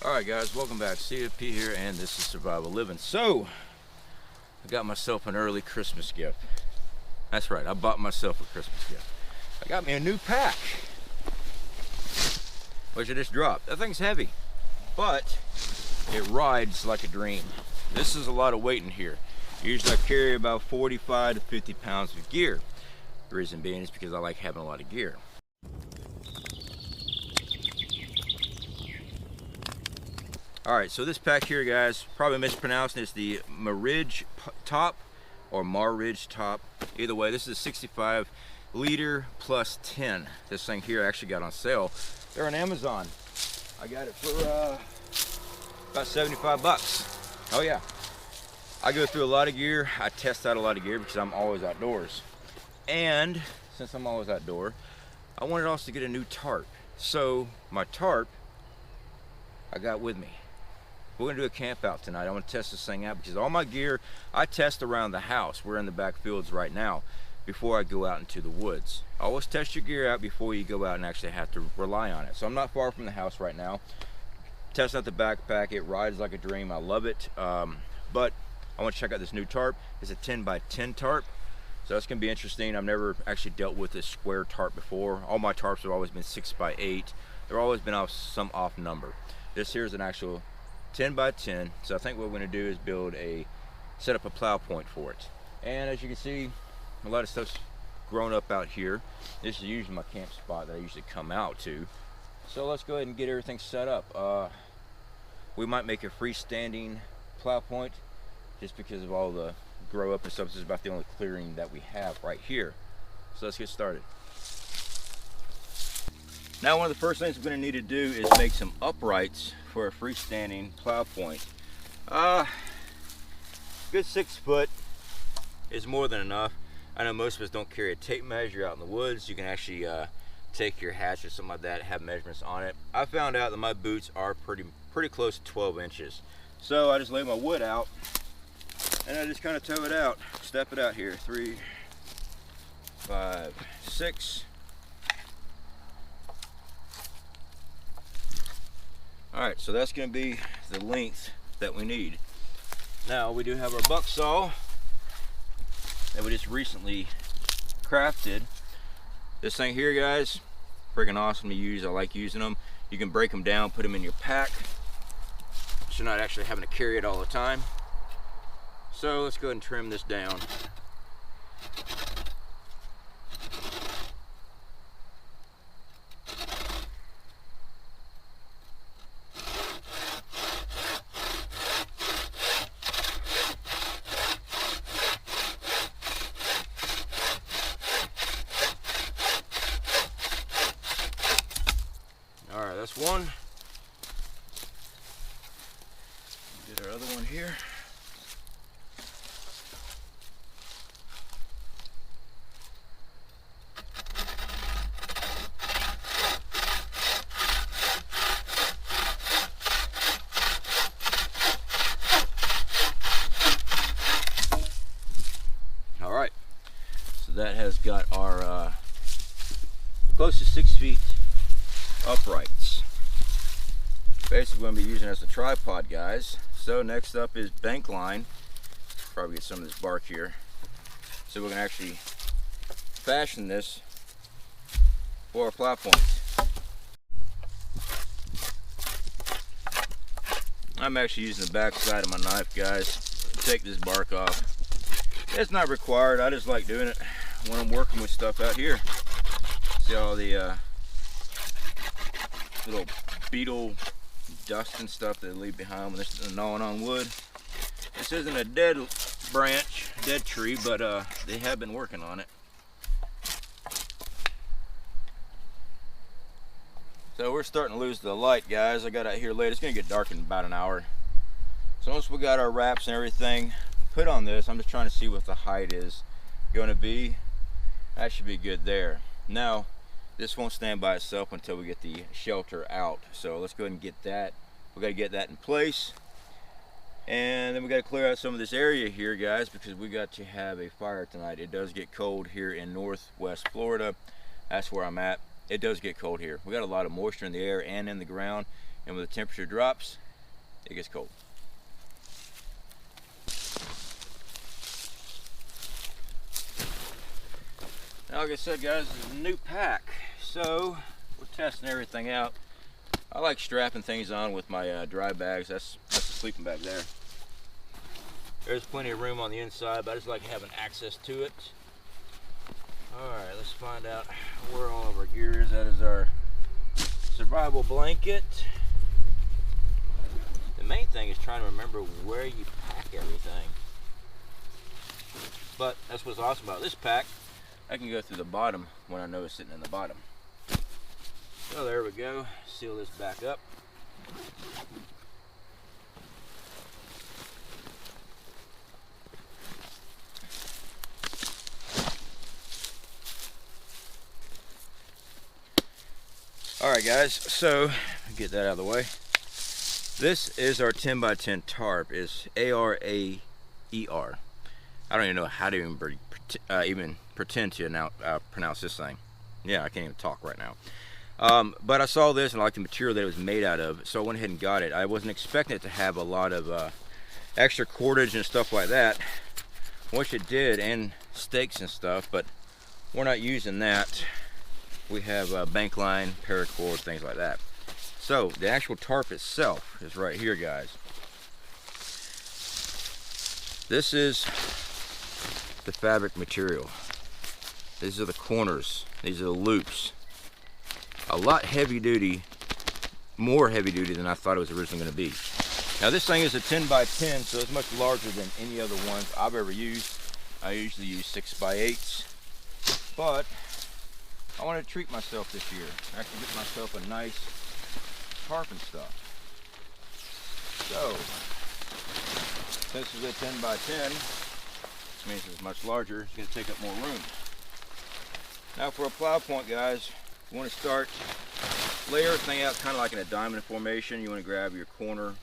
Alright guys, welcome back. CFP here, and this is Survival Living. So, I got myself an early Christmas gift. That's right, I bought myself a Christmas gift. I got me a new pack, which I just dropped. That thing's heavy, but it rides like a dream. This is a lot of weight in here. Usually I carry about 45 to 50 pounds of gear. The reason being is because I like having a lot of gear. Alright, so this pack here, guys, probably mispronouncing, it's the MardingTop or MardingTop. Either way, this is a 65 liter plus 10. This thing here I actually got on sale. They're on Amazon. I got it for about 75 bucks. Oh yeah. I go through a lot of gear. I test out a lot of gear because I'm always outdoors. And since I'm always outdoor, I wanted also to get a new tarp. So my tarp I got with me. We're gonna do a camp out tonight. I want to test this thing out because all my gear I test around the house. We're in the back fields right now before I go out into the woods. Always test your gear out before you go out and actually have to rely on it. So I'm not far from the house right now. Testing out the backpack. It rides like a dream. I love it. But I want to check out this new tarp. It's a 10 by 10 tarp. So that's gonna be interesting. I've never actually dealt with this square tarp before. All my tarps have always been 6 by 8. They've always been off some off number. This here is an actual 10 by 10. So I think what we're going to do is set up a plow point for it. And as you can see, a lot of stuff's grown up out here. This is usually my camp spot that I usually come out to. So let's go ahead and get everything set up. We might make a freestanding plow point just because of all the grow up and stuff. This is about the only clearing that we have right here. So let's get started. Now one of the first things we're going to need to do is make some uprights for a freestanding plow point. Good 6 foot is more than enough. I know most of us don't carry a tape measure out in the woods. You can actually take your hatchet or something like that, have measurements on it. I found out that my boots are pretty close to 12 inches. So I just lay my wood out and I just kind of toe it out, step it out here. 3, 5, 6. Alright, so that's going to be the length that we need. Now we do have our buck saw that we just recently crafted. This thing here, guys, freaking awesome to use. I like using them. You can break them down, put them in your pack, so you're not actually having to carry it all the time. So let's go ahead and trim this down. Alright, that's one. Get our other one here. Alright, so that has got our close to 6 feet uprights. Basically going to be using it as a tripod, guys. So next up is bank line. Probably get some of this bark here. So we're going to actually fashion this for a plow point. I'm actually using the back side of my knife, guys, to take this bark off. It's not required. I just like doing it when I'm working with stuff out here. See all the little beetle dust and stuff that they leave behind when they're gnawing on wood. This isn't a dead branch, dead tree, but they have been working on it. So we're starting to lose the light, guys. I got out here late. It's gonna get dark in about an hour. So once we got our wraps and everything put on this, I'm just trying to see what the height is going to be. That should be good there. Now this won't stand by itself until we get the shelter out. So let's go ahead and get that. We got to get that in place. And then we got to clear out some of this area here, guys, because we got to have a fire tonight. It does get cold here in northwest Florida. That's where I'm at. it does get cold here. We got a lot of moisture in the air and in the ground, and when the temperature drops, it gets cold. Now, like I said, guys, this is a new pack, so we're testing everything out. I like strapping things on with my dry bags. That's the sleeping bag there. There's plenty of room on the inside, but I just like having access to it. Alright, let's find out where all of our gear is. That is our survival blanket. The main thing is trying to remember where you pack everything. But that's what's awesome about this pack. I can go through the bottom when I know it's sitting in the bottom. So there we go. Seal this back up. Alright guys, so get that out of the way. This is our 10 by 10 tarp. It's A-R-A-E-R. I don't even know how to even pretend to now pronounce this thing. Yeah, I can't even talk right now. But I saw this and I liked the material that it was made out of, so I went ahead and got it. I wasn't expecting it to have a lot of extra cordage and stuff like that, which it did, and stakes and stuff, but we're not using that. We have bank line, paracord, things like that. So the actual tarp itself is right here, guys. This is the fabric material. These are the corners. These are the loops. A lot heavy duty, more heavy duty than I thought it was originally going to be. Now this thing is a 10 by 10, so it's much larger than any other ones I've ever used. I usually use 6 by 8s, but I want to treat myself this year. I can get myself a nice tarp and stuff. So, since it's a 10 by 10, which means it's much larger, it's going to take up more room. Now for a plow point, guys, you want to start, lay everything out kind of like in a diamond formation. You want to grab your corner,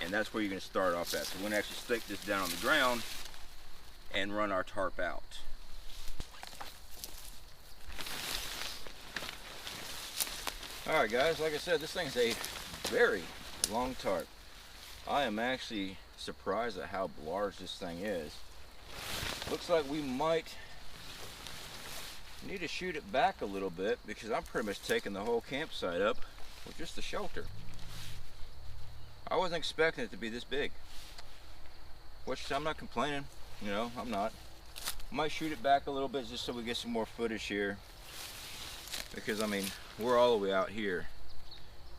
and that's where you're going to start off at. So we're going to actually stake this down on the ground and run our tarp out. Alright guys, like I said, this thing's a very long tarp. I am actually surprised at how large this thing is. Looks like we might need to shoot it back a little bit because I'm pretty much taking the whole campsite up with just the shelter. I wasn't expecting it to be this big, which I'm not complaining, you know, I'm not. I might shoot it back a little bit just so we get some more footage here. Because I mean, we're all the way out here.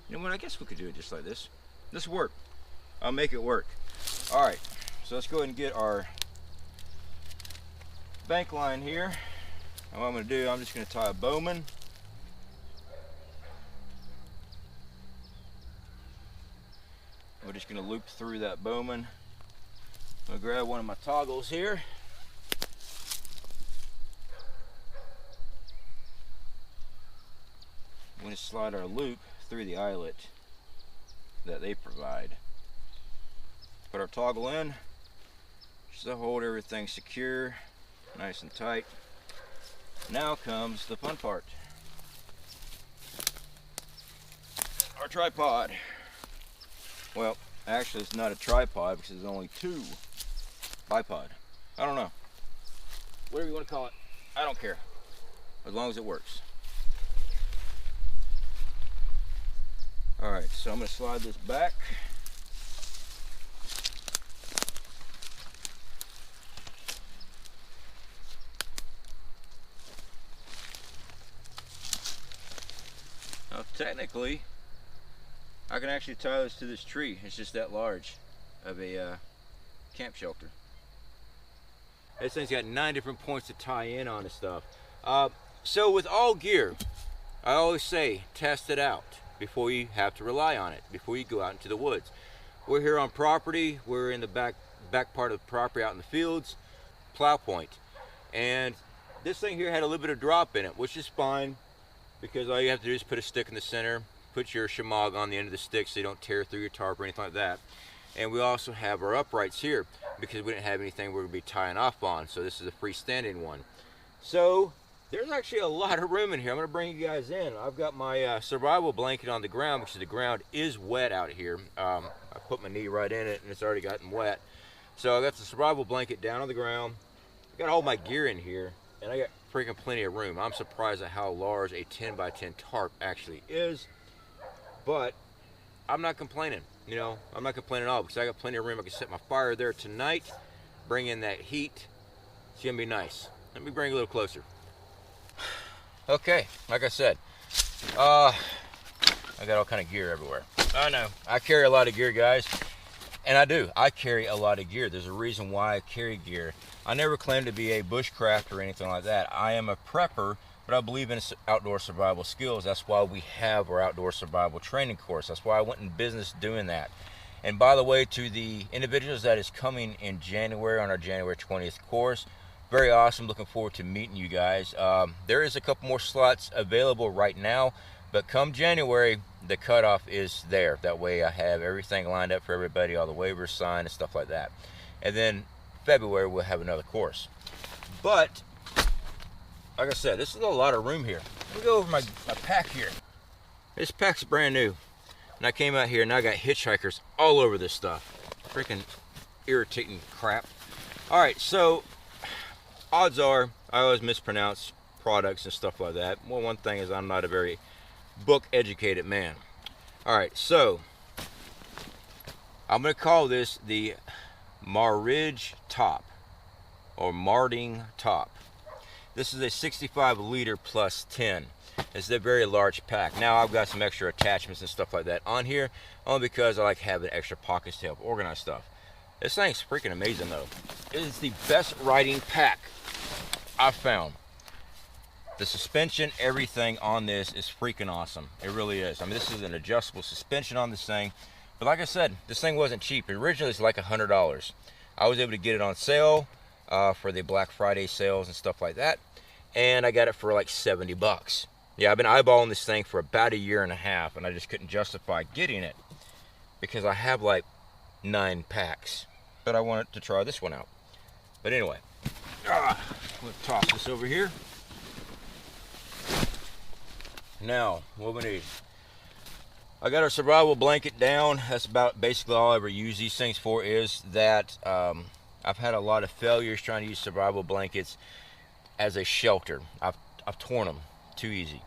You know what, I guess we could do it just like this. This will work. I'll make it work. Alright, so let's go ahead and get our bank line here. And what I'm going to do, I'm just going to tie a bowman. We're just going to loop through that bowman. I'm going to grab one of my toggles here. I'm going to slide our loop through the eyelet that they provide. Put our toggle in, just to hold everything secure, nice and tight. Now comes the fun part. Our tripod. Well, actually it's not a tripod because there's only two. Bipod. I don't know. Whatever you want to call it. I don't care. As long as it works. Alright, so I'm going to slide this back. Now technically, I can actually tie this to this tree. It's just that large of a camp shelter. This thing's got 9 different points to tie in on and stuff. So with all gear, I always say test it out before you have to rely on it, before you go out into the woods. We're here on property, we're in the back part of the property out in the fields, Plowpoint. And this thing here had a little bit of drop in it, which is fine, because all you have to do is put a stick in the center, put your shemagh on the end of the stick so you don't tear through your tarp or anything like that. And we also have our uprights here, because we didn't have anything we're going to be tying off on, so this is a freestanding one. So there's actually a lot of room in here. I'm gonna bring you guys in. I've got my survival blanket on the ground, because the ground is wet out here. I put my knee right in it and it's already gotten wet. So I got the survival blanket down on the ground. I got all my gear in here, and I got freaking plenty of room. I'm surprised at how large a 10 by 10 tarp actually is, but I'm not complaining. You know, I'm not complaining at all, because I got plenty of room. I can set my fire there tonight, bring in that heat. It's gonna be nice. Let me bring it a little closer. Okay, like I said, I got all kind of gear everywhere. I know, I carry a lot of gear, guys, and I carry a lot of gear. There's a reason why I carry gear. I never claim to be a bushcraft or anything like that. I am a prepper, but I believe in outdoor survival skills. That's why we have our outdoor survival training course. That's why I went in business doing that. And by the way, to the individuals that is coming in January on our January 20th course, very awesome. Looking forward to meeting you guys. There is a couple more slots available right now, but come January, the cutoff is there. That way I have everything lined up for everybody, all the waivers signed and stuff like that. And then February we'll have another course. But like I said, this is a lot of room here. Let me go over my pack here. This pack's brand new, and I came out here and I got hitchhikers all over this stuff. Freaking irritating crap. All right, so odds are I always mispronounce products and stuff like that. Well, one thing is I'm not a very book educated man. All right, so I'm gonna call this the MardingTop or MardingTop. This is a 65 liter plus 10. It's a very large pack. Now I've got some extra attachments and stuff like that on here, only because I like having extra pockets to help organize stuff. This thing's freaking amazing though. It is the best riding pack I've found. The suspension, everything on this is freaking awesome. It really is. I mean, this is an adjustable suspension on this thing. But like I said, this thing wasn't cheap. Originally it's like $100. I was able to get it on sale for the Black Friday sales and stuff like that. And I got it for like 70 bucks. Yeah, I've been eyeballing this thing for about 1.5 years, and I just couldn't justify getting it because I have like 9 packs. But I wanted to try this one out. But anyway, we'll toss this over here. Now, what we need. I got our survival blanket down. That's about basically all I ever use these things for, is that I've had a lot of failures trying to use survival blankets as a shelter. I've torn them too easy.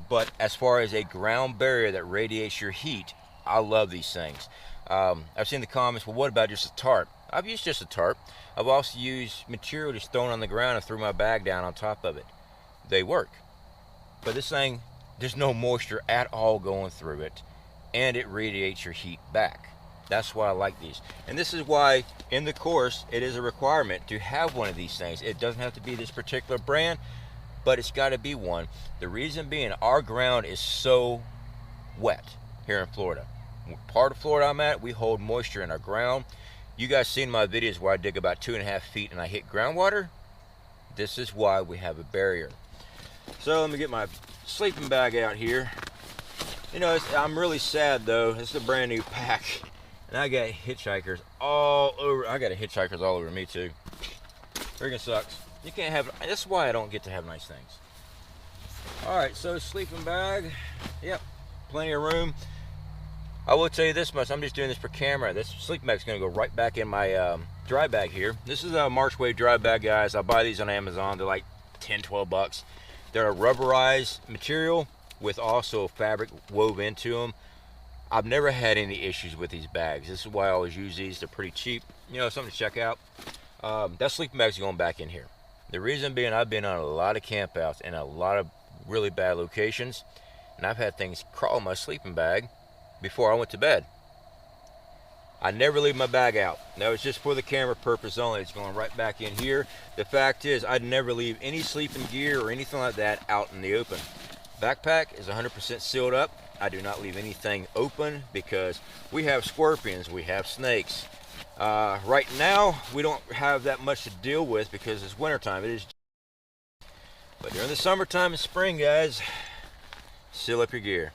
But as far as a ground barrier that radiates your heat, I love these things. I've seen the comments, well, what about just a tarp? I've used just a tarp. I've also used material just thrown on the ground and threw my bag down on top of it. They work. But this thing, there's no moisture at all going through it, and it radiates your heat back. That's why I like these. And this is why in the course it is a requirement to have one of these things. It doesn't have to be this particular brand, but it's got to be one. The reason being, our ground is so wet here in Florida. Part of Florida I'm at, we hold moisture in our ground. You guys seen my videos where I dig about 2.5 feet and I hit groundwater? This is why we have a barrier. So let me get my sleeping bag out here. You know, I'm really sad though. This is a brand new pack, and I got hitchhikers all over. I got hitchhikers all over me too. Freaking sucks. You can't have. That's why I don't get to have nice things. All right, so sleeping bag. Yep, plenty of room. I will tell you this much. I'm just doing this for camera. This sleeping bag's gonna go right back in my dry bag here. This is a March Wave dry bag, guys. I buy these on Amazon. They're like 10, 12 bucks. They're a rubberized material with also fabric woven into them. I've never had any issues with these bags. This is why I always use these. They're pretty cheap. You know, something to check out. That sleeping bag's going back in here. The reason being, I've been on a lot of campouts in a lot of really bad locations, and I've had things crawl in my sleeping bag before I went to bed. I never leave my bag out. That was just for the camera purpose only. It's going right back in here. The fact is, I'd never leave any sleeping gear or anything like that out in the open. Backpack is 100% sealed up. I do not leave anything open because we have scorpions, we have snakes. Right now, we don't have that much to deal with because it's wintertime. It is. But during the summertime and spring, guys, seal up your gear.